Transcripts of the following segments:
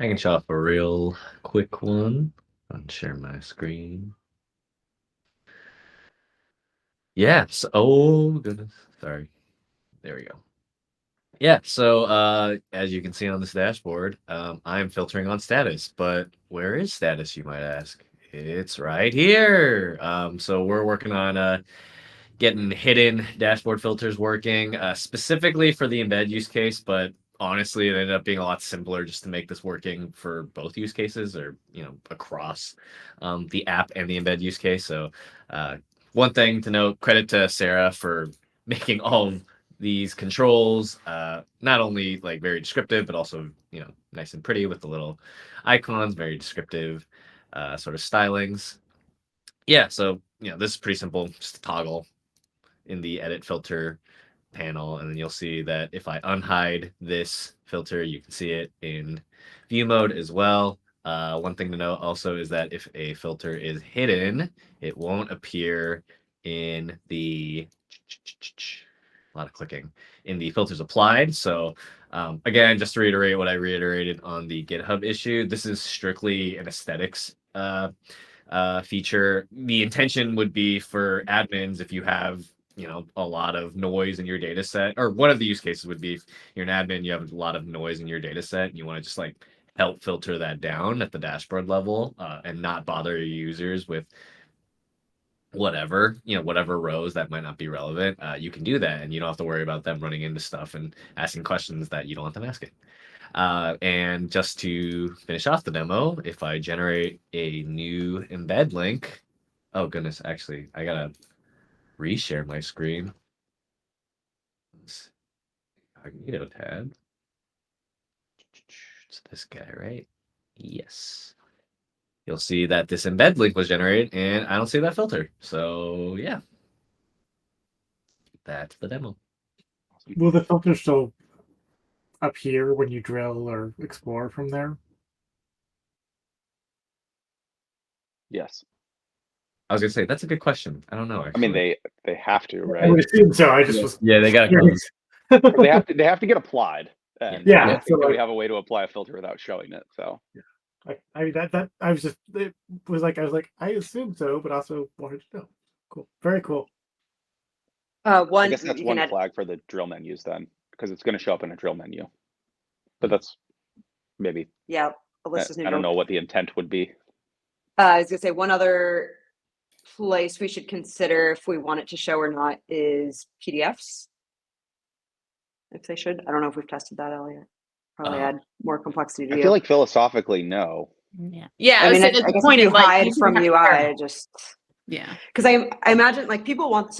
I can show off a real quick one. I'll share my screen. Yes. Oh goodness. Sorry. There we go. Yeah, so as you can see on this dashboard, I'm filtering on status, but where is status, you might ask? It's right here. So we're working on getting hidden dashboard filters working, specifically for the embed use case, but honestly, it ended up being a lot simpler just to make this working for both use cases or, across the app and the embed use case. So one thing to note, credit to Sarah for making all of these controls not only like very descriptive, but also, nice and pretty with the little icons, very descriptive sort of stylings. Yeah, so, this is pretty simple, just a toggle in the edit filter panel, and then you'll see that if I unhide this filter, you can see it in view mode as well. One thing to note also is that if a filter is hidden, it won't appear in the a lot of clicking in the filters applied. So again, just to reiterate what I reiterated on the GitHub issue, this is strictly an aesthetics feature. The intention would be for admins if you have a lot of noise in your data set, or one of the use cases would be if you're an admin, you have a lot of noise in your data set and you want to just like help filter that down at the dashboard level and not bother your users with whatever rows that might not be relevant. You can do that and you don't have to worry about them running into stuff and asking questions that you don't want them asking. And just to finish off the demo, if I generate a new embed link, oh goodness, actually, I gotta reshare my screen. Incognito tab. It's this guy, right? Yes. You'll see that this embed link was generated and I don't see that filter. So yeah, that's the demo. Will the filter still appear when you drill or explore from there? Yes. I was gonna say that's a good question. I don't know. I mean, Actually. they have to, I right? would assume so. I just was. Yeah, they gotta curious. They have to get applied. And Yeah, I don't so think that we like- have a way to apply a filter without showing it. So I mean that I was just it was like I assume so, but also wanted to know. Cool, very cool. I One guess that's you one can add, flag for the drill menus then, because it's going to show up in a drill menu. But that's maybe yeah, Alyssa's new I don't note. know what the intent would be. I was gonna say one other place we should consider if we want it to show or not is PDFs. If they should, I don't know if we've tested that, Elliot. Probably add more complexity to I you. feel like philosophically, no. Yeah. I mean, I the guess point if you is like hide you from have to UI, just yeah. because I imagine like people want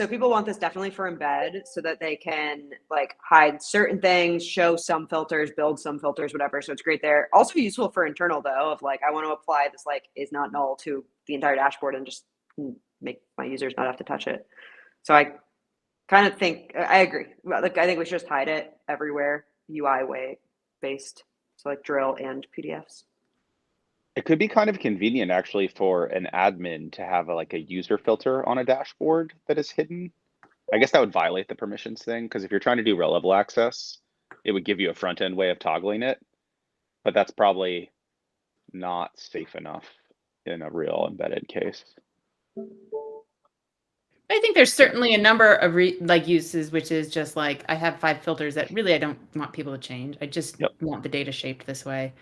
this definitely for embed so that they can like hide certain things, show some filters, build some filters, whatever. So it's great there. Also useful for internal though, if like I want to apply this like is not null to the entire dashboard and just make my users not have to touch it. So I kind of think I agree. Like I think we should just hide it everywhere, UI way based. So like drill and PDFs. It could be kind of convenient actually for an admin to have like a user filter on a dashboard that is hidden. I guess that would violate the permissions thing, because if you're trying to do row level access, it would give you a front end way of toggling it, but that's probably not safe enough in a real embedded case. I think there's certainly a number of uses, which is just like I have 5 filters that really I don't want people to change. I just want the data shaped this way.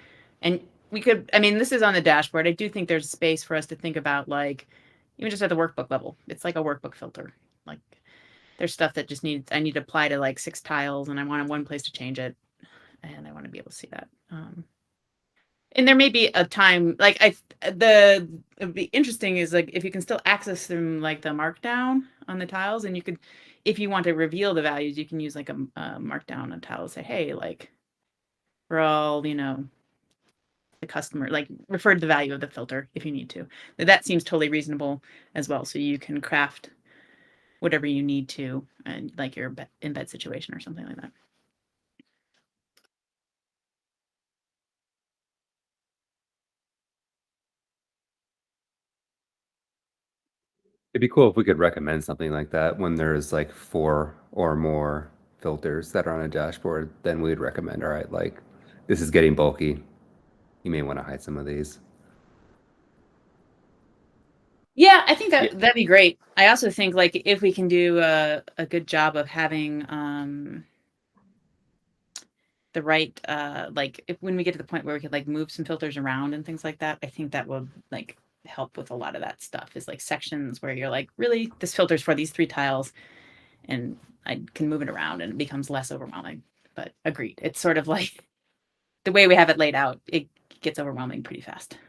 And we could, I mean, this is on the dashboard. I do think there's space for us to think about like even just at the workbook level. It's like a workbook filter. Like there's stuff that just I need to apply to like 6 tiles and I want one place to change it. And I want to be able to see that. And there may be a time like it'd be interesting is like if you can still access them like the markdown on the tiles, and you could, if you want to reveal the values, you can use like a markdown on tile, say, hey, like we're all, the customer, like refer to the value of the filter if you need to. That seems totally reasonable as well. So you can craft whatever you need to, and like your embed situation or something like that. It'd be cool if we could recommend something like that when there's like 4 or more filters that are on a dashboard. Then we'd recommend, all right, like this is getting bulky. you may want to hide some of these. Yeah, I think that Yeah. that'd be great. I also think like if we can do a good job of having the right like if when we get to the point where we could like move some filters around and things like that, I think that would like help with a lot of that stuff. Is like sections where you're like, really, this filter's for these 3 tiles, and I can move it around and it becomes less overwhelming. But agreed, it's sort of like the way we have it laid out, it gets overwhelming pretty fast.